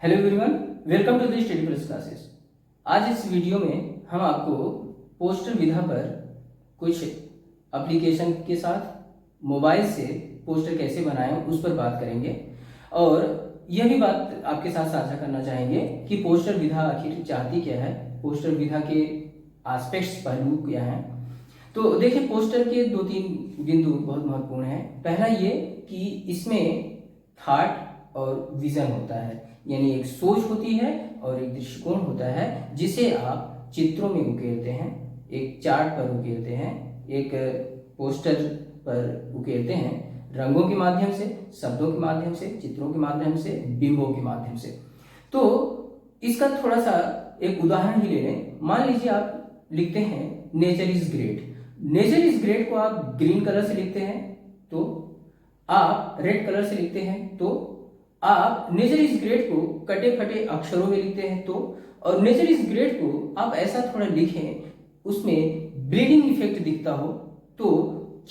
Hello everyone, welcome to the study plus classes. आज इस video में हम आपको पोस्टर विधा पर कुछ एप्लीकेशन के साथ मोबाइल से पोस्टर कैसे बनाएं उस पर बात करेंगे और यह भी बात आपके साथ साझा करना चाहेंगे कि पोस्टर विधा आखिर चाहती क्या है, पोस्टर विधा के एस्पेक्ट्स पहलू क्या हैं। तो देखिए, पोस्टर के दो तीन बिंदु बहुत महत्वपूर्ण हैं। पहला ये कि इसमें थॉट और विजन होता है, यानी एक सोच होती है और एक दृष्टिकोण होता है जिसे आप चित्रों में उकेरते हैं, एक चार्ट पर उकेरते हैं, एक पोस्टर पर उकेरते हैं, रंगों के माध्यम से, शब्दों के माध्यम से, चित्रों के माध्यम से, बिंबों के माध्यम से। तो इसका थोड़ा सा एक उदाहरण ही ले लें। मान लीजिए आप लिखते हैं nature is great. Nature is great को आप ग्रीन कलर से लिखते हैं, तो आप रेड कलर से लिखते हैं, तो आप नेचर इज ग्रेट को कटे फटे अक्षरों में लिखते हैं, तो और नेचर इज ग्रेट को आप ऐसा थोड़ा लिखें उसमें ब्लीडिंग इफेक्ट दिखता हो, तो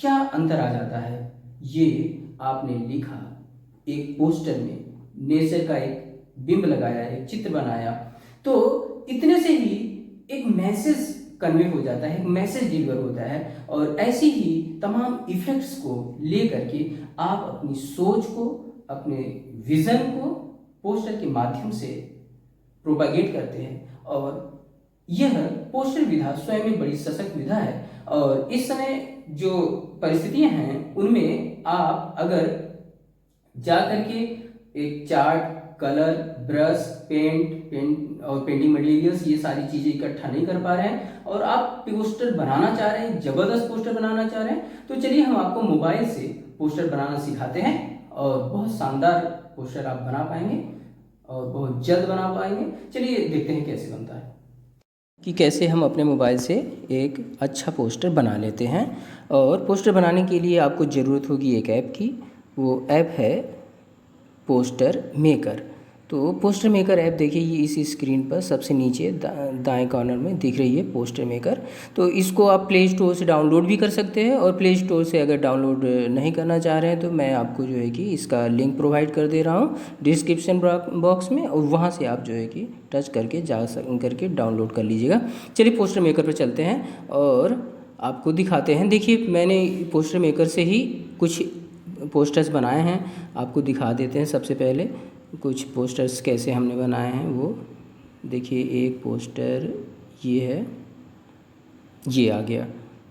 क्या अंतर आ जाता है। ये आपने लिखा एक पोस्टर में, नेचर का एक बिंब लगाया, एक चित्र बनाया, तो इतने से ही एक मैसेज कन्वे हो जाता है, एक मैसेज डिलीवर होता है। और ऐसी ही तमाम इफेक्ट्स को लेकर के आप अपनी सोच को, अपने विजन को पोस्टर के माध्यम से प्रोपागेट करते हैं। और यह पोस्टर विधा स्वयं में बड़ी सशक्त विधा है। और इस समय जो परिस्थितियां हैं उनमें आप अगर जा करके एक चार्ट, कलर, ब्रश, पेंट और पेंटिंग मटेरियल्स, ये सारी चीजें इकट्ठा नहीं कर पा रहे हैं और आप पोस्टर बनाना चाह रहे हैं, जबरदस्त पोस्टर बनाना चाह रहे हैं, तो चलिए हम आपको मोबाइल से पोस्टर बनाना सिखाते हैं और बहुत शानदार पोस्टर आप बना पाएंगे और बहुत जल्द बना पाएंगे। चलिए देखते हैं कैसे बनता है कि कैसे हम अपने मोबाइल से एक अच्छा पोस्टर बना लेते हैं। और पोस्टर बनाने के लिए आपको ज़रूरत होगी एक ऐप की। वो ऐप है पोस्टर मेकर। तो पोस्टर मेकर ऐप देखिए, ये इस स्क्रीन पर सबसे नीचे दाएं कॉर्नर में दिख रही है पोस्टर मेकर। तो इसको आप प्ले स्टोर से डाउनलोड भी कर सकते हैं, और प्ले स्टोर से अगर डाउनलोड नहीं करना चाह रहे हैं तो मैं आपको जो है कि इसका लिंक प्रोवाइड कर दे रहा हूँ डिस्क्रिप्शन बॉक्स में, और वहाँ से आप जो है कि टच करके करके डाउनलोड कर लीजिएगा। चलिए पोस्टर मेकर पर चलते हैं और आपको दिखाते हैं। देखिए, मैंने पोस्टर मेकर से ही कुछ पोस्टर्स बनाए हैं, आपको दिखा देते हैं। सबसे पहले कुछ पोस्टर्स कैसे हमने बनाए हैं वो देखिए। एक पोस्टर ये है, ये आ गया।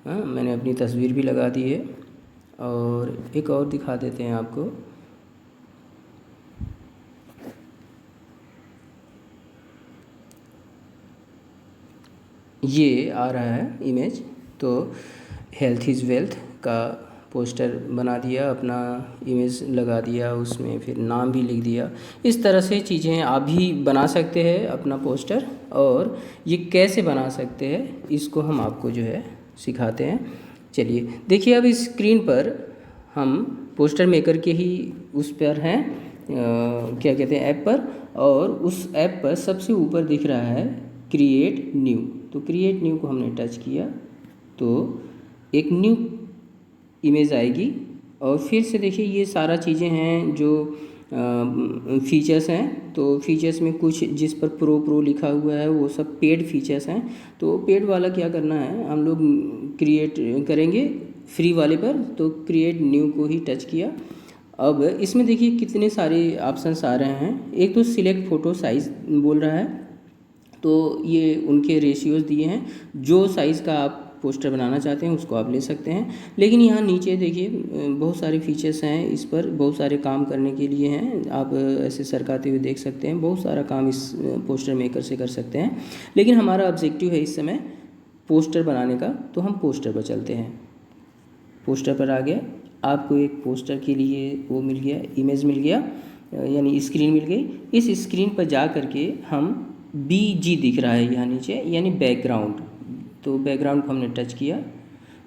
मैंने अपनी तस्वीर भी लगा दी है। और एक और दिखा देते हैं आपको। ये आ रहा है इमेज। तो हेल्थ इज़ वेल्थ का पोस्टर बना दिया, अपना इमेज लगा दिया उसमें, फिर नाम भी लिख दिया। इस तरह से चीज़ें आप भी बना सकते हैं अपना पोस्टर। और ये कैसे बना सकते हैं इसको हम आपको जो है सिखाते हैं। चलिए देखिए, अब इस स्क्रीन पर हम पोस्टर मेकर के ही उस पर हैं, क्या कहते हैं, ऐप पर। और उस ऐप पर सबसे ऊपर दिख रहा है क्रिएट न्यू। तो क्रिएट न्यू को हमने टच किया तो एक न्यू इमेज आएगी। और फिर से देखिए, ये सारा चीज़ें हैं जो फीचर्स हैं। तो फीचर्स में कुछ जिस पर प्रो लिखा हुआ है वो सब पेड फीचर्स हैं। तो पेड वाला क्या करना है, हम लोग क्रिएट करेंगे फ्री वाले पर। तो क्रिएट न्यू को ही टच किया। अब इसमें देखिए कितने सारे ऑप्शंस आ रहे हैं। एक तो सिलेक्ट फ़ोटो साइज़ बोल रहा है, तो ये उनके रेशियोज़ दिए हैं। जो साइज़ का आप पोस्टर बनाना चाहते हैं उसको आप ले सकते हैं। लेकिन यहाँ नीचे देखिए बहुत सारे फीचर्स हैं, इस पर बहुत सारे काम करने के लिए हैं। आप ऐसे सरकाते हुए देख सकते हैं, बहुत सारा काम इस पोस्टर मेकर से कर सकते हैं। लेकिन हमारा ऑब्जेक्टिव है इस समय पोस्टर बनाने का, तो हम पोस्टर पर चलते हैं। पोस्टर पर आ गया, आपको एक पोस्टर के लिए वो मिल गया, इमेज मिल गया, यानी स्क्रीन मिल गई। इस स्क्रीन पर जा करके हम BG दिख रहा है यहाँ नीचे, यानी बैकग्राउंड। तो बैकग्राउंड को हमने टच किया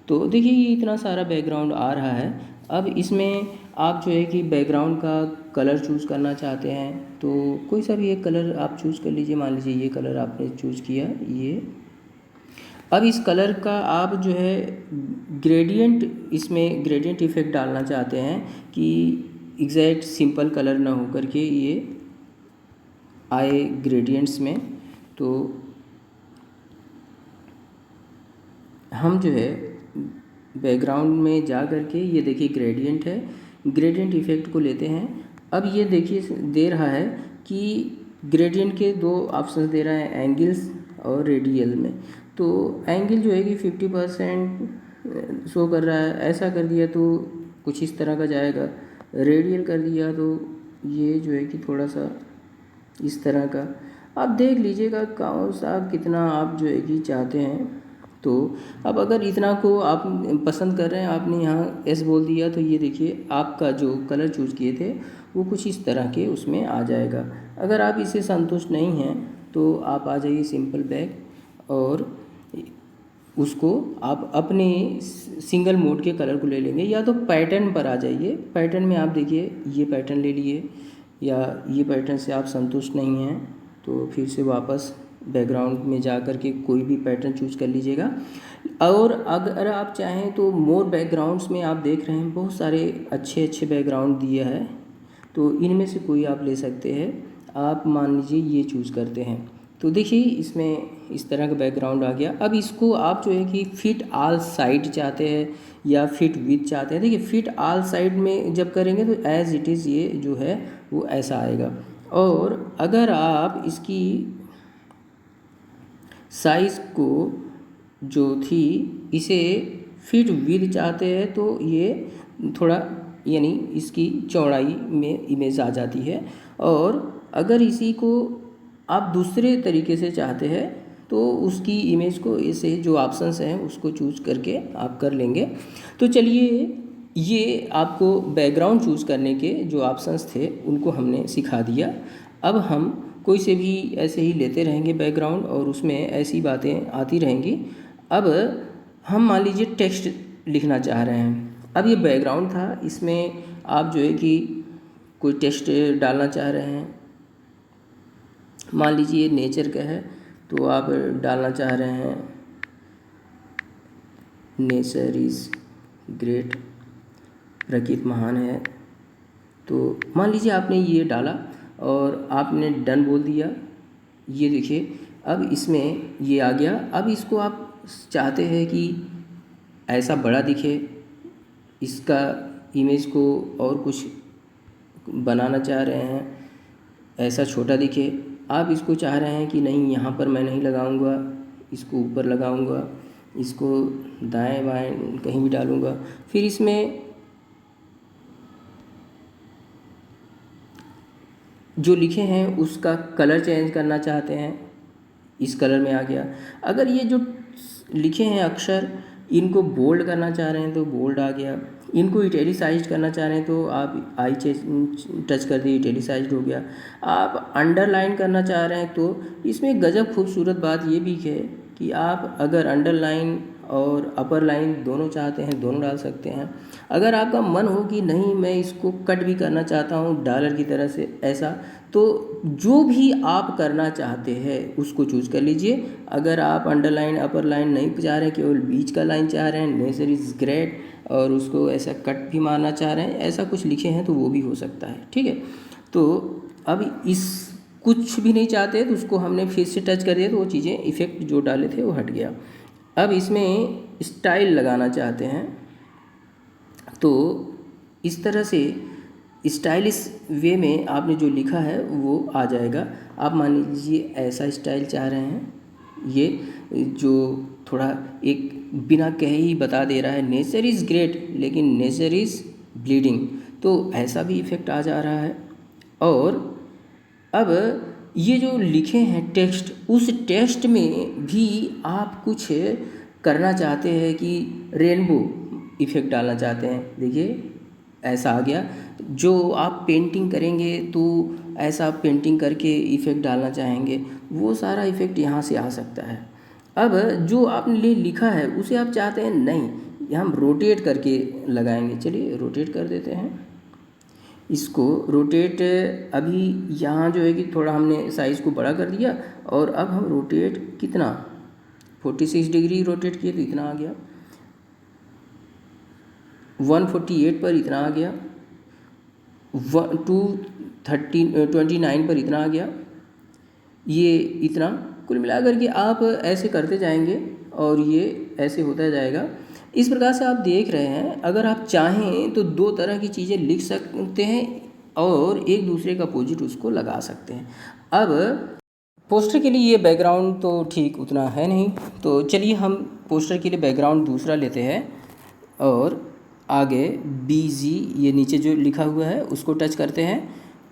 तो देखिए ये इतना सारा बैकग्राउंड आ रहा है। अब इसमें आप जो है कि बैकग्राउंड का कलर चूज़ करना चाहते हैं तो कोई सा भी एक कलर आप चूज़ कर लीजिए। मान लीजिए ये कलर आपने चूज़ किया, ये। अब इस कलर का आप जो है ग्रेडियंट, इसमें ग्रेडियंट इफेक्ट डालना चाहते हैं कि एग्जैक्ट सिंपल कलर ना हो करके ये आए ग्रेडियंट्स में, तो हम जो है बैकग्राउंड में जा कर के ये देखिए ग्रेडियंट है, ग्रेडियंट इफेक्ट को लेते हैं। अब ये देखिए दे रहा है कि ग्रेडियंट के दो ऑप्शन दे रहा है, एंगल्स और रेडियल में। तो एंगल जो है कि 50% शो कर रहा है, ऐसा कर दिया तो कुछ इस तरह का जाएगा। रेडियल कर दिया तो ये जो है कि थोड़ा सा इस तरह का। आप देख लीजिएगा कौन सा कितना आप जो है कि चाहते हैं। तो अब अगर इतना को आप पसंद कर रहे हैं, आपने यहाँ एस बोल दिया, तो ये देखिए आपका जो कलर चूज़ किए थे वो कुछ इस तरह के उसमें आ जाएगा। अगर आप इससे संतुष्ट नहीं हैं तो आप आ जाइए सिंपल बैक और उसको आप अपने सिंगल मोड के कलर को ले लेंगे, या तो पैटर्न पर आ जाइए। पैटर्न में आप देखिए ये पैटर्न ले लिए, या ये पैटर्न से आप संतुष्ट नहीं हैं तो फिर से वापस बैकग्राउंड में जा कर के कोई भी पैटर्न चूज कर लीजिएगा। और अगर आप चाहें तो मोर बैकग्राउंड्स में आप देख रहे हैं बहुत सारे अच्छे अच्छे बैकग्राउंड दिया है, तो इनमें से कोई आप ले सकते हैं। आप मान लीजिए ये चूज़ करते हैं, तो देखिए इसमें इस तरह का बैकग्राउंड आ गया। अब इसको आप जो है कि फिट ऑल साइड चाहते हैं या फिट विथ चाहते हैं। देखिए फिट ऑल साइड में जब करेंगे तो एज इट इज़ ये जो है वो ऐसा आएगा। और अगर आप इसकी साइज़ को जो थी इसे फिट विद चाहते हैं तो ये थोड़ा यानी इसकी चौड़ाई में इमेज आ जाती है। और अगर इसी को आप दूसरे तरीके से चाहते हैं तो उसकी इमेज को ऐसे जो ऑप्शंस हैं उसको चूज़ करके आप कर लेंगे। तो चलिए ये आपको बैकग्राउंड चूज़ करने के जो ऑप्शंस थे उनको हमने सिखा दिया। अब हम कोई से भी ऐसे ही लेते रहेंगे बैकग्राउंड और उसमें ऐसी बातें आती रहेंगी। अब हम मान लीजिए टेक्स्ट लिखना चाह रहे हैं। अब ये बैकग्राउंड था, इसमें आप जो है कि कोई टेक्स्ट डालना चाह रहे हैं। मान लीजिए नेचर का है तो आप डालना चाह रहे हैं नेचर इज़ ग्रेट, प्रकृति महान है। तो मान लीजिए आपने ये डाला और आपने डन बोल दिया। ये देखिए अब इसमें ये आ गया। अब इसको आप चाहते हैं कि ऐसा बड़ा दिखे, इसका इमेज को और कुछ बनाना चाह रहे हैं, ऐसा छोटा दिखे। आप इसको चाह रहे हैं कि नहीं यहाँ पर मैं नहीं लगाऊंगा, इसको ऊपर लगाऊंगा, इसको दाएं बाएं कहीं भी डालूंगा। फिर इसमें जो लिखे हैं उसका कलर चेंज करना चाहते हैं, इस कलर में आ गया। अगर ये जो लिखे हैं अक्षर इनको बोल्ड करना चाह रहे हैं तो बोल्ड आ गया। इनको इटैलिसाइज्ड करना चाह रहे हैं तो आप आई टच कर दिए, इटैलिसाइज्ड हो गया। आप अंडरलाइन करना चाह रहे हैं तो इसमें गजब खूबसूरत बात ये भी है कि आप अगर अंडरलाइन और अपर लाइन दोनों चाहते हैं दोनों डाल सकते हैं। अगर आपका मन हो कि नहीं मैं इसको कट भी करना चाहता हूँ डॉलर की तरह से ऐसा, तो जो भी आप करना चाहते हैं उसको चूज़ कर लीजिए। अगर आप अंडरलाइन अपर लाइन नहीं चाह रहे हैं, केवल बीच का लाइन चाह रहे हैं, नेचर इज़ ग्रेट, और उसको ऐसा कट भी मारना चाह रहे हैं, ऐसा कुछ लिखे हैं तो वो भी हो सकता है। ठीक है, तो अब इस कुछ भी नहीं चाहते तो उसको हमने फिर से टच कर दिया तो वो चीज़ें इफ़ेक्ट जो डाले थे वो हट गया। अब इसमें स्टाइल लगाना चाहते हैं तो इस तरह से स्टाइलिश वे में आपने जो लिखा है वो आ जाएगा। आप मान लीजिए ऐसा स्टाइल चाह रहे हैं, ये जो थोड़ा एक बिना कहे ही बता दे रहा है नेचर इज़ ग्रेट लेकिन नेचर इज़ ब्लीडिंग, तो ऐसा भी इफ़ेक्ट आ जा रहा है। और अब ये जो लिखे हैं टेक्स्ट, उस टेक्स्ट में भी आप कुछ करना चाहते हैं कि रेनबो इफ़ेक्ट डालना चाहते हैं। देखिए ऐसा आ गया। जो आप पेंटिंग करेंगे तो ऐसा पेंटिंग करके इफ़ेक्ट डालना चाहेंगे, वो सारा इफ़ेक्ट यहाँ से आ सकता है। अब जो आपने लिखा है उसे आप चाहते हैं नहीं हम रोटेट करके लगाएंगे। चलिए रोटेट कर देते हैं इसको। रोटेट अभी यहाँ जो है कि थोड़ा हमने साइज़ को बड़ा कर दिया, और अब हम रोटेट कितना 46 डिग्री रोटेट किए तो इतना आ गया, 148 पर इतना आ गया, 229 पर इतना आ गया, ये इतना कुल मिलाकर के आप ऐसे करते जाएंगे और ये ऐसे होता जाएगा। इस प्रकार से आप देख रहे हैं, अगर आप चाहें तो दो तरह की चीज़ें लिख सकते हैं और एक दूसरे का अपोजिट उसको लगा सकते हैं। अब पोस्टर के लिए ये बैकग्राउंड तो ठीक उतना है नहीं, तो चलिए हम पोस्टर के लिए बैकग्राउंड दूसरा लेते हैं और आगे BG ये नीचे जो लिखा हुआ है उसको टच करते हैं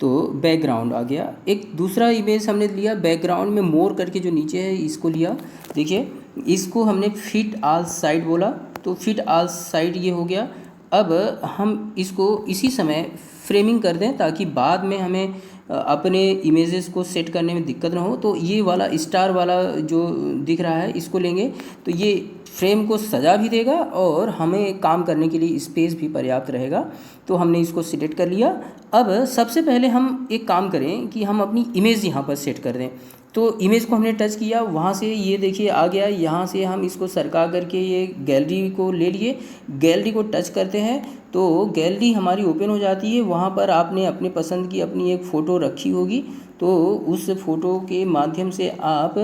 तो बैकग्राउंड आ गया। एक दूसरा इमेज हमने लिया, बैकग्राउंड में मोर करके जो नीचे है इसको लिया। देखिए इसको हमने फिट ऑल साइड बोला, तो फिट ऑल साइड ये हो गया। अब हम इसको इसी समय फ्रेमिंग कर दें ताकि बाद में हमें अपने इमेजेस को सेट करने में दिक्कत ना हो। तो ये वाला स्टार वाला जो दिख रहा है इसको लेंगे तो ये फ्रेम को सजा भी देगा और हमें काम करने के लिए स्पेस भी पर्याप्त रहेगा। तो हमने इसको सिलेक्ट कर लिया। अब सबसे पहले हम एक काम करें कि हम अपनी इमेज यहाँ पर सेट कर दें। तो इमेज को हमने टच किया, वहाँ से ये देखिए आ गया, यहाँ से हम इसको सरका करके ये गैलरी को ले लिए। गैलरी को टच करते हैं तो गैलरी हमारी ओपन हो जाती है। वहाँ पर आपने अपने पसंद की अपनी एक फ़ोटो रखी होगी, तो उस फ़ोटो के माध्यम से आप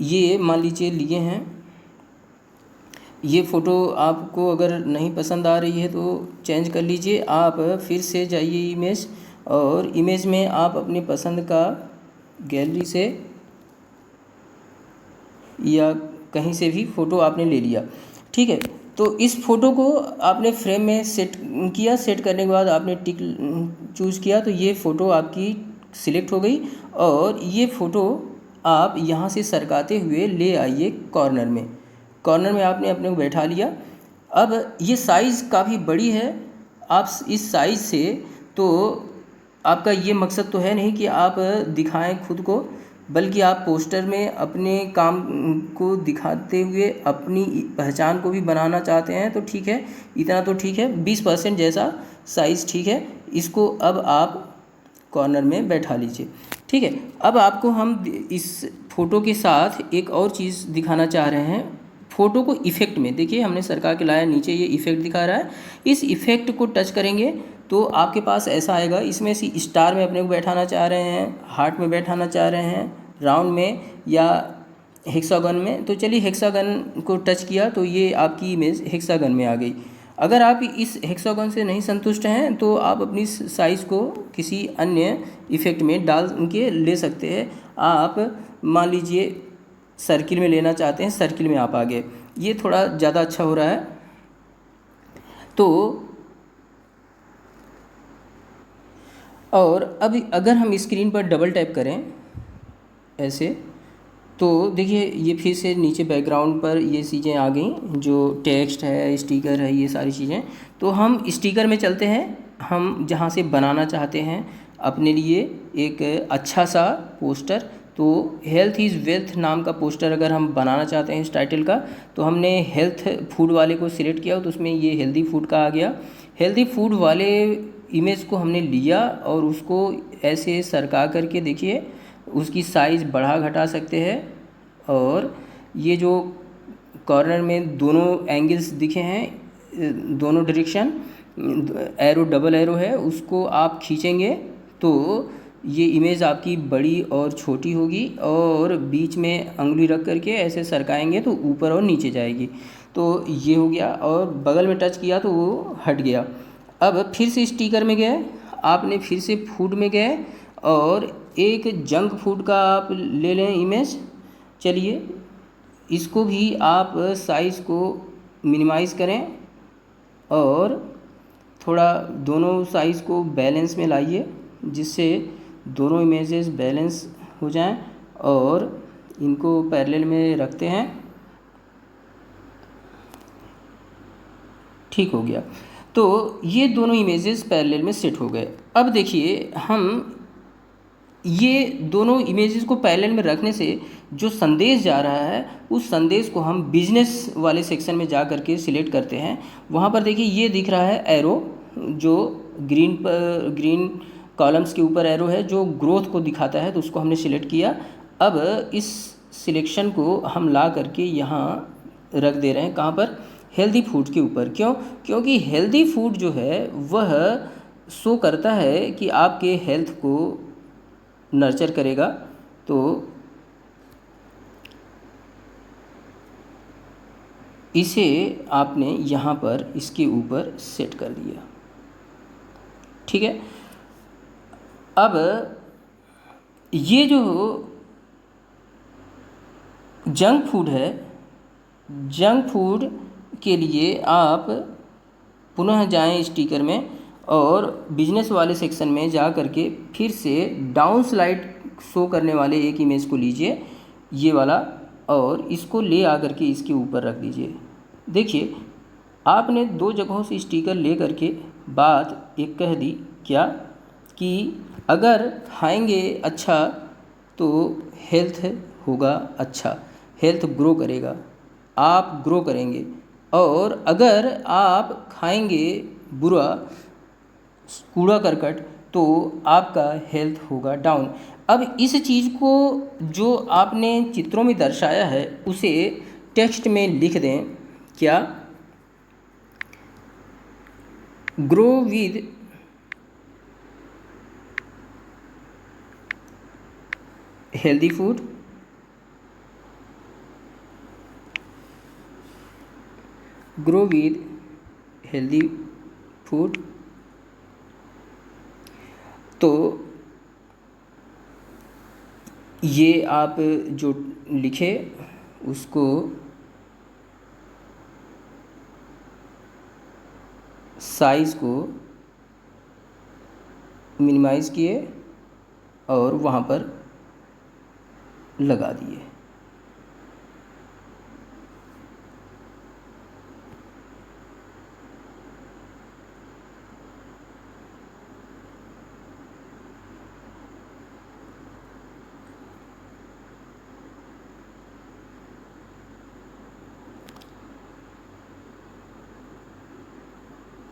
ये मान लीजिए लिए हैं। ये फ़ोटो आपको अगर नहीं पसंद आ रही है तो चेंज कर लीजिए। आप फिर से जाइए इमेज और इमेज में आप अपनी पसंद का गैलरी से या कहीं से भी फ़ोटो आपने ले लिया, ठीक है। तो इस फ़ोटो को आपने फ्रेम में सेट किया। सेट करने के बाद आपने टिक चूज़ किया तो ये फ़ोटो आपकी सिलेक्ट हो गई और ये फ़ोटो आप यहाँ से सरकाते हुए ले आइए कॉर्नर में। कॉर्नर में आपने अपने को बैठा लिया। अब ये साइज़ काफ़ी बड़ी है, आप इस साइज़ से तो आपका ये मकसद तो है नहीं कि आप दिखाएं खुद को, बल्कि आप पोस्टर में अपने काम को दिखाते हुए अपनी पहचान को भी बनाना चाहते हैं तो ठीक है, इतना तो ठीक है। 20% जैसा साइज़ ठीक है। इसको अब आप कॉर्नर में बैठा लीजिए, ठीक है। अब आपको हम इस फ़ोटो के साथ एक और चीज़ दिखाना चाह रहे हैं। फ़ोटो को इफ़ेक्ट में देखिए हमने सरका के लाया, नीचे ये इफ़ेक्ट दिखा रहा है। इस इफ़ेक्ट को टच करेंगे तो आपके पास ऐसा आएगा। इसमें से स्टार में अपने को बैठाना चाह रहे हैं, हार्ट में बैठाना चाह रहे हैं, राउंड में या हेक्सागन में। तो चलिए हेक्सागन को टच किया तो ये आपकी इमेज हेक्सागन में आ गई। अगर आप इस हेक्सागन से नहीं संतुष्ट हैं तो आप अपनी साइज़ को किसी अन्य इफ़ेक्ट में डाल के ले सकते हैं। आप मान लीजिए सर्किल में लेना चाहते हैं, सर्किल में आप आ गए। ये थोड़ा ज़्यादा अच्छा हो रहा है। तो और अब अगर हम स्क्रीन पर डबल टैप करें ऐसे तो देखिए ये फिर से नीचे बैकग्राउंड पर ये चीज़ें आ गई, जो टेक्स्ट है, स्टिकर है, ये सारी चीज़ें। तो हम स्टिकर में चलते हैं, हम जहाँ से बनाना चाहते हैं अपने लिए एक अच्छा सा पोस्टर। तो हेल्थ इज़ वेल्थ नाम का पोस्टर अगर हम बनाना चाहते हैं इस टाइटल का, तो हमने हेल्थ फूड वाले को सिलेक्ट किया तो उसमें ये हेल्दी फूड का आ गया। हेल्दी फूड वाले इमेज को हमने लिया और उसको ऐसे सरका करके देखिए उसकी साइज़ बढ़ा घटा सकते हैं। और ये जो कॉर्नर में दोनों एंगल्स दिखे हैं, दोनों डायरेक्शन एरो डबल एरो है, उसको आप खींचेंगे तो ये इमेज आपकी बड़ी और छोटी होगी और बीच में अंगुली रख करके ऐसे सरकाएंगे तो ऊपर और नीचे जाएगी। तो ये हो गया और बगल में टच किया तो वो हट गया। अब फिर से स्टिकर में गए, आपने फिर से फूड में गए और एक जंक फूड का आप ले लें इमेज। चलिए इसको भी आप साइज़ को मिनिमाइज़ करें और थोड़ा दोनों साइज़ को बैलेंस में लाइए जिससे दोनों इमेजेस बैलेंस हो जाएं और इनको पैरेलल में रखते हैं। ठीक हो गया। तो ये दोनों इमेजेस पैरेलल में सेट हो गए। अब देखिए हम ये दोनों इमेजेस को पैरेलल में रखने से जो संदेश जा रहा है उस संदेश को हम बिजनेस वाले सेक्शन में जा करके सिलेक्ट करते हैं। वहाँ पर देखिए ये दिख रहा है एरो, जो ग्रीन कॉलम्स के ऊपर एरो है जो ग्रोथ को दिखाता है, तो उसको हमने सिलेक्ट किया। अब इस सिलेक्शन को हम ला करके यहाँ रख दे रहे हैं, कहाँ पर, हेल्दी फूड के ऊपर। क्यों? क्योंकि हेल्दी फूड जो है वह शो करता है कि आपके हेल्थ को नर्चर करेगा तो इसे आपने यहाँ पर इसके ऊपर सेट कर दिया। ठीक है। अब ये जो जंक फूड है, जंक फूड के लिए आप पुनः जाएं स्टिकर में और बिजनेस वाले सेक्शन में जा करके फिर से डाउन स्लाइड शो करने वाले एक इमेज को लीजिए, ये वाला, और इसको ले आकर के इसके ऊपर रख दीजिए। देखिए, आपने दो जगहों से स्टिकर ले करके बात एक कह दी, क्या कि अगर खाएंगे अच्छा तो हेल्थ होगा अच्छा, हेल्थ ग्रो करेगा, आप ग्रो करेंगे, और अगर आप खाएंगे बुरा कूड़ा करकट तो आपका हेल्थ होगा डाउन। अब इस चीज़ को जो आपने चित्रों में दर्शाया है उसे टेक्स्ट में लिख दें, क्या, grow with healthy food, grow with healthy food. तो ये आप जो लिखे उसको साइज़ को मिनिमाइज़ किए और वहाँ पर लगा दिए।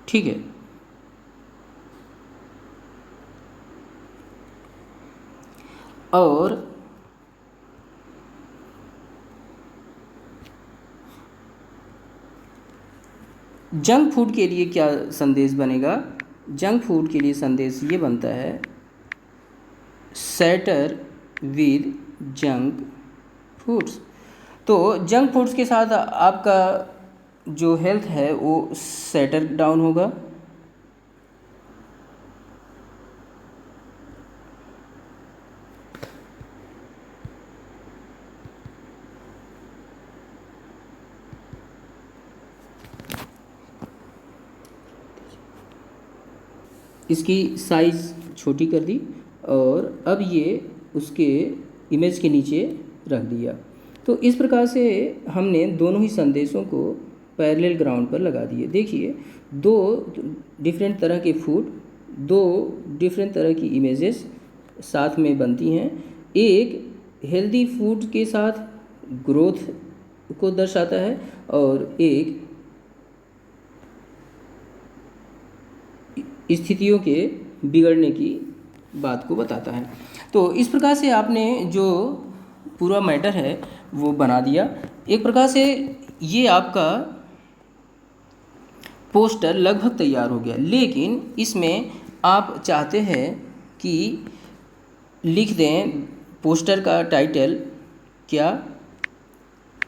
ठीक है। और जंक फूड के लिए क्या संदेश बनेगा? जंक फूड के लिए संदेश ये बनता है, सैटर विद जंक फूड्स। तो जंक फूड्स के साथ आपका जो हेल्थ है वो सैटर डाउन होगा। इसकी साइज़ छोटी कर दी और अब ये उसके इमेज के नीचे रख दिया। तो इस प्रकार से हमने दोनों ही संदेशों को पैरेलल ग्राउंड पर लगा दिए। देखिए, दो डिफरेंट तरह के फूड, दो डिफरेंट तरह की इमेजेस साथ में बनती हैं। एक हेल्दी फूड के साथ ग्रोथ को दर्शाता है और एक स्थितियों के बिगड़ने की बात को बताता है। तो इस प्रकार से आपने जो पूरा मैटर है वो बना दिया। एक प्रकार से ये आपका पोस्टर लगभग तैयार हो गया, लेकिन इसमें आप चाहते हैं कि लिख दें पोस्टर का टाइटल, क्या,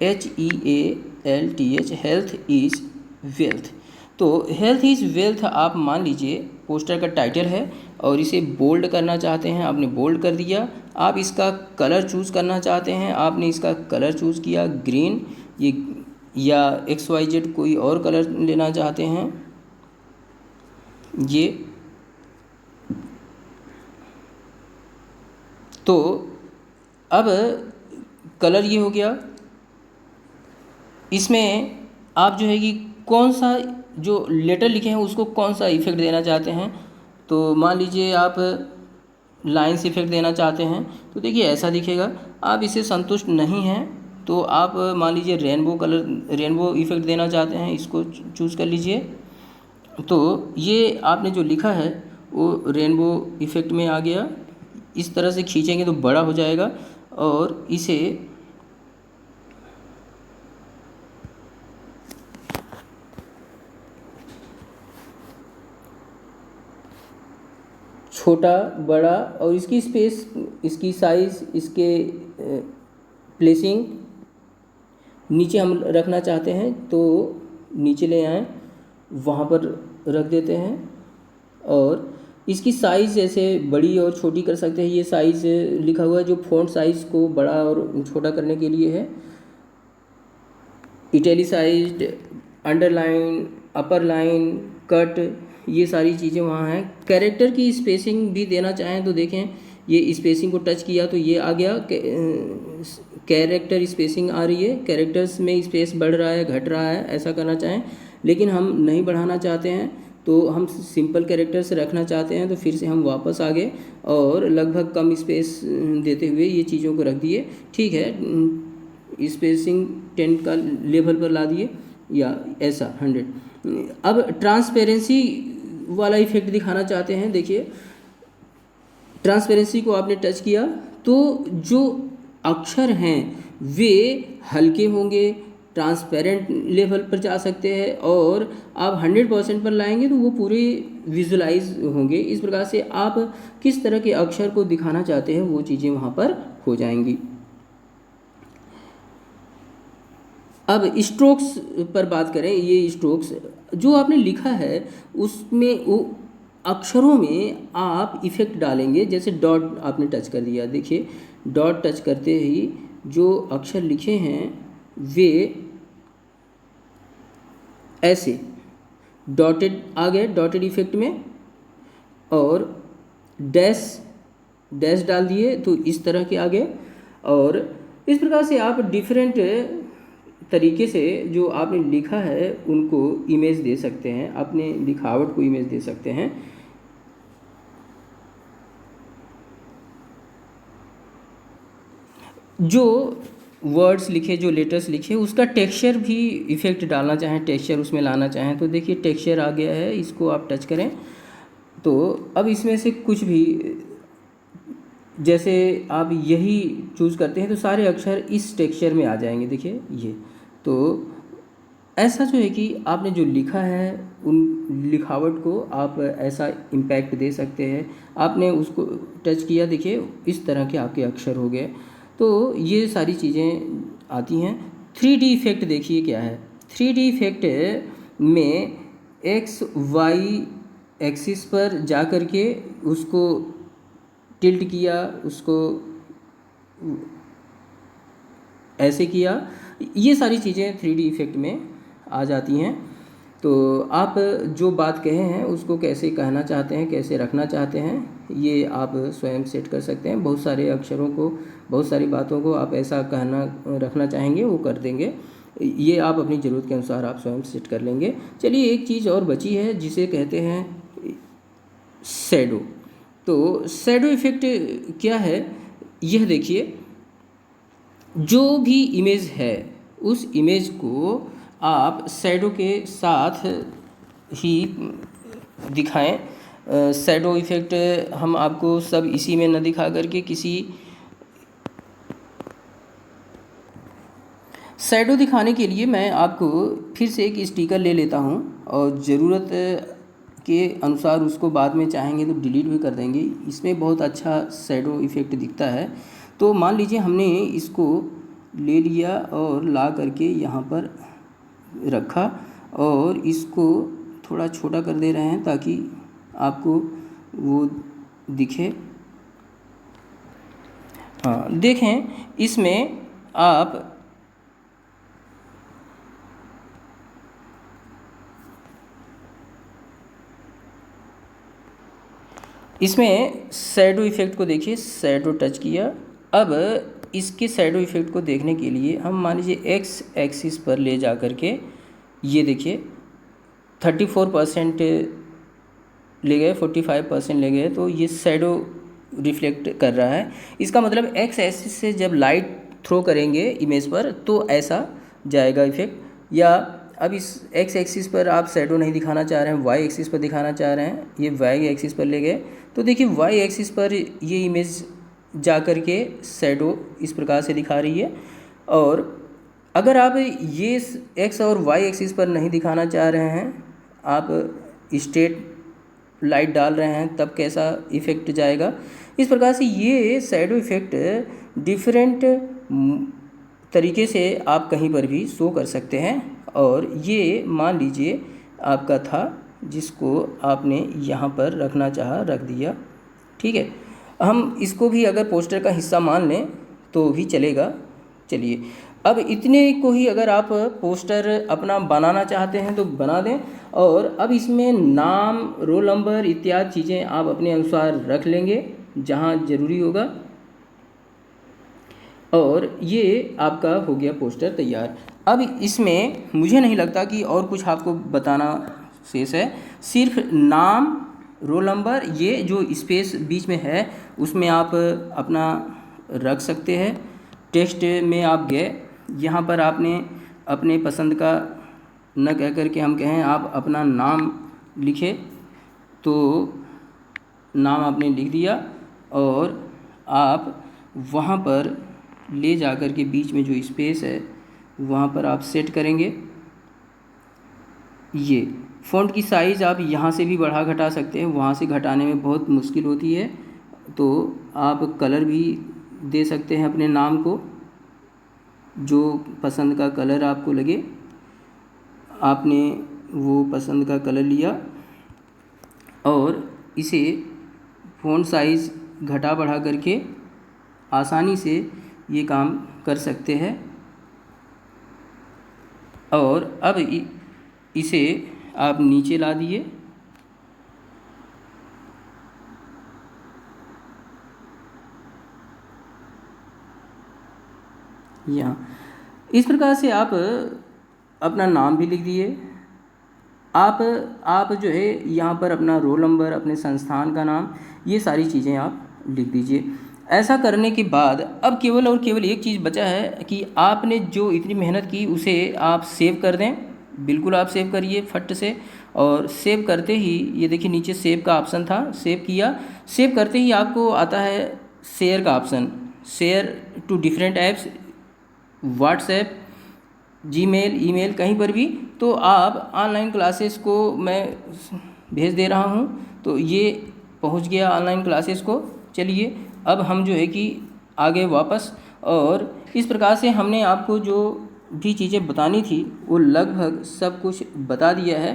HEALTH, हेल्थ इज़ वेल्थ। तो हेल्थ इज़ वेल्थ आप मान लीजिए पोस्टर का टाइटल है और इसे बोल्ड करना चाहते हैं, आपने बोल्ड कर दिया। आप इसका कलर चूज़ करना चाहते हैं, आपने इसका कलर चूज़ किया ग्रीन, ये, या XYZ कोई और कलर लेना चाहते हैं ये। तो अब कलर ये हो गया। इसमें आप जो है कि कौन सा जो लेटर लिखे हैं उसको कौन सा इफेक्ट देना चाहते हैं। तो मान लीजिए आप लाइन्स इफेक्ट देना चाहते हैं, तो देखिए ऐसा दिखेगा। आप इससे संतुष्ट नहीं हैं तो आप मान लीजिए रेनबो कलर, रेनबो इफेक्ट देना चाहते हैं, इसको चूज़ कर लीजिए। तो ये आपने जो लिखा है वो रेनबो इफेक्ट में आ गया। इस तरह से खींचेंगे तो बड़ा हो जाएगा और इसे छोटा बड़ा, और इसकी स्पेस, इसकी साइज़, इसके प्लेसिंग नीचे हम रखना चाहते हैं तो नीचे ले आएँ, वहाँ पर रख देते हैं। और इसकी साइज़ जैसे बड़ी और छोटी कर सकते हैं। ये साइज़ लिखा हुआ है जो फ़ॉन्ट साइज़ को बड़ा और छोटा करने के लिए है। इटैलिसाइज्ड, अंडरलाइन, अपर लाइन, कट, ये सारी चीज़ें वहाँ हैं। कैरेक्टर की स्पेसिंग भी देना चाहें तो देखें, ये स्पेसिंग को टच किया तो ये आ गया, कैरेक्टर स्पेसिंग आ रही है। कैरेक्टर्स में स्पेस बढ़ रहा है, घट रहा है, ऐसा करना चाहें। लेकिन हम नहीं बढ़ाना चाहते हैं तो हम सिंपल कैरेक्टर्स रखना चाहते हैं, तो फिर से हम वापस आ गए और लगभग कम स्पेस देते हुए ये चीज़ों को रख दिए। ठीक है, स्पेसिंग 10 का लेवल पर ला दिए, या ऐसा 100। अब ट्रांसपेरेंसी वाला इफेक्ट दिखाना चाहते हैं। देखिए, ट्रांसपेरेंसी को आपने टच किया तो जो अक्षर हैं वे हल्के होंगे, ट्रांसपेरेंट लेवल पर जा सकते हैं, और आप 100% पर लाएंगे तो वो पूरे विजुलाइज होंगे। इस प्रकार से आप किस तरह के अक्षर को दिखाना चाहते हैं वो चीज़ें वहाँ पर हो जाएंगी। अब स्ट्रोक्स पर बात करें। ये स्ट्रोक्स जो आपने लिखा है उसमें वो अक्षरों में आप इफ़ेक्ट डालेंगे। जैसे डॉट आपने टच कर दिया, देखिए डॉट टच करते ही जो अक्षर लिखे हैं वे ऐसे डॉटेड आ गए, डॉटेड इफेक्ट में, और डैश डाल दिए तो इस तरह के आ गए। और इस प्रकार से आप डिफरेंट तरीके से जो आपने लिखा है उनको इमेज दे सकते हैं, अपने लिखावट को इमेज दे सकते हैं। जो वर्ड्स लिखे, जो लेटर्स लिखे, उसका टेक्सचर भी इफ़ेक्ट डालना चाहें, टेक्सचर उसमें लाना चाहें तो देखिए टेक्सचर आ गया है, इसको आप टच करें तो अब इसमें से कुछ भी, जैसे आप यही चूज़ करते हैं तो सारे अक्षर इस टेक्सचर में आ जाएंगे। देखिए ये तो ऐसा जो है कि आपने जो लिखा है उन लिखावट को आप ऐसा इम्पैक्ट दे सकते हैं। आपने उसको टच किया, देखिए इस तरह के आपके अक्षर हो गए। तो ये सारी चीज़ें आती हैं। 3D इफ़ेक्ट देखिए क्या है। 3D इफ़ेक्ट में एक्स वाई एक्सिस पर जा कर के उसको टिल्ट किया, उसको ऐसे किया, ये सारी चीज़ें 3D इफ़ेक्ट में आ जाती हैं। तो आप जो बात कहे हैं उसको कैसे कहना चाहते हैं, कैसे रखना चाहते हैं, ये आप स्वयं सेट कर सकते हैं। बहुत सारे अक्षरों को, बहुत सारी बातों को आप ऐसा कहना रखना चाहेंगे वो कर देंगे। ये आप अपनी ज़रूरत के अनुसार आप स्वयं सेट कर लेंगे। चलिए एक चीज़ और बची है जिसे कहते हैं शैडो। तो शैडो इफ़ेक्ट क्या है, यह देखिए, जो भी इमेज है उस इमेज को आप शैडो के साथ ही दिखाएं। शैडो इफ़ेक्ट हम आपको सब इसी में न दिखा करके किसी शैडो दिखाने के लिए मैं आपको फिर से एक स्टिकर ले लेता हूं, और ज़रूरत के अनुसार उसको बाद में चाहेंगे तो डिलीट भी कर देंगे। इसमें बहुत अच्छा शैडो इफ़ेक्ट दिखता है। तो मान लीजिए हमने इसको ले लिया और ला करके यहाँ पर रखा, और इसको थोड़ा छोटा कर दे रहे हैं ताकि आपको वो दिखे। हाँ देखें, इसमें आप इसमें शैडो इफ़ेक्ट को देखिए, शैडो टच किया। अब इसके शैडो इफ़ेक्ट को देखने के लिए हम मान लीजिए एक्स एक्सिस पर ले जा कर के, ये देखिए 34% ले गए, 45% ले गए, तो ये शैडो रिफ्लेक्ट कर रहा है। इसका मतलब एक्स एक्सिस से जब लाइट थ्रो करेंगे इमेज पर तो ऐसा जाएगा इफ़ेक्ट। या अब इस एक्स एक्सिस पर आप शैडो नहीं दिखाना चाह रहे हैं, वाई एक्सिस पर दिखाना चाह रहे हैं, ये वाई एक्सिस पर ले गए, तो देखिए वाई एक्सिस पर ये इमेज जा कर के शैडो इस प्रकार से दिखा रही है। और अगर आप ये एक्स और वाई एक्सिस पर नहीं दिखाना चाह रहे हैं, आप स्ट्रेट लाइट डाल रहे हैं तब कैसा इफ़ेक्ट जाएगा। इस प्रकार से ये शैडो इफ़ेक्ट डिफरेंट तरीके से आप कहीं पर भी शो कर सकते हैं। और ये मान लीजिए आपका था जिसको आपने यहाँ पर रखना चाहा, रख दिया, ठीक है। हम इसको भी अगर पोस्टर का हिस्सा मान लें तो भी चलेगा। चलिए, अब इतने को ही अगर आप पोस्टर अपना बनाना चाहते हैं तो बना दें। और अब इसमें नाम, रोल नंबर इत्यादि चीज़ें आप अपने अनुसार रख लेंगे जहाँ ज़रूरी होगा। और ये आपका हो गया पोस्टर तैयार। अब इसमें मुझे नहीं लगता कि और कुछ आपको बताना शेष है। सिर्फ नाम, रोल नंबर, ये जो स्पेस बीच में है उसमें आप अपना रख सकते हैं। टेक्स्ट में आप गए, यहाँ पर आपने अपने पसंद का न कह कर के हम कहें आप अपना नाम लिखे तो नाम आपने लिख दिया और आप वहाँ पर ले जा कर के बीच में जो स्पेस है वहाँ पर आप सेट करेंगे। ये फ़ॉन्ट की साइज़ आप यहाँ से भी बढ़ा घटा सकते हैं, वहाँ से घटाने में बहुत मुश्किल होती है। तो आप कलर भी दे सकते हैं अपने नाम को, जो पसंद का कलर आपको लगे आपने वो पसंद का कलर लिया और इसे फ़ॉन्ट साइज़ घटा बढ़ा करके आसानी से ये काम कर सकते हैं। और अब इसे आप नीचे ला दिए, यहाँ इस प्रकार से आप अपना नाम भी लिख दिए। आप जो है यहाँ पर अपना रोल नंबर, अपने संस्थान का नाम, ये सारी चीज़ें आप लिख दीजिए। ऐसा करने के बाद अब केवल और केवल एक चीज़ बचा है कि आपने जो इतनी मेहनत की उसे आप सेव कर दें। बिल्कुल आप सेव करिए फट से। और सेव करते ही ये देखिए नीचे सेव का ऑप्शन था, सेव किया। सेव करते ही आपको आता है शेयर का option, share to different apps, WhatsApp, Gmail, email, कहीं पर भी। तो आप ऑनलाइन क्लासेस को मैं भेज दे रहा हूँ, तो ये पहुँच गया ऑनलाइन क्लासेस को। चलिए अब हम जो है कि आगे वापस, और इस प्रकार से हमने आपको जो भी चीज़ें बतानी थी वो लगभग सब कुछ बता दिया है।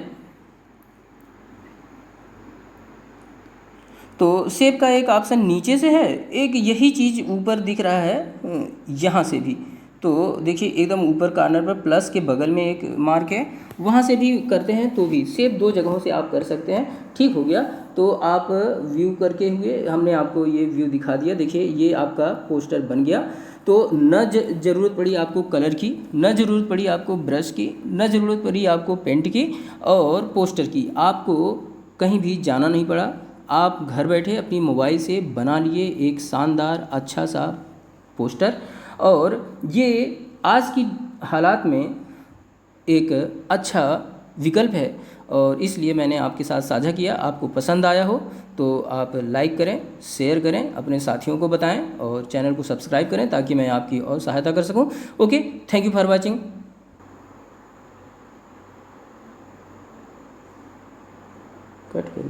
तो सेव का एक ऑप्शन नीचे से है, एक यही चीज़ ऊपर दिख रहा है यहाँ से भी। तो देखिए एकदम ऊपर कॉर्नर पर प्लस के बगल में एक मार्क है, वहाँ से भी करते हैं तो भी सेव दो जगहों से आप कर सकते हैं। ठीक हो गया। तो आप व्यू करके हुए हमने आपको ये व्यू दिखा दिया। देखिए ये आपका पोस्टर बन गया। तो न ज़रूरत पड़ी आपको कलर की, न ज़रूरत पड़ी आपको ब्रश की, न ज़रूरत पड़ी आपको पेंट की और पोस्टर की। आपको कहीं भी जाना नहीं पड़ा। आप घर बैठे अपनी मोबाइल से बना लिए एक शानदार अच्छा सा पोस्टर। और ये आज की हालात में एक अच्छा विकल्प है और इसलिए मैंने आपके साथ साझा किया। आपको पसंद आया हो तो आप लाइक करें, शेयर करें, अपने साथियों को बताएं और चैनल को सब्सक्राइब करें ताकि मैं आपकी और सहायता कर सकूं। Okay, thank you for watching. Cut करिए।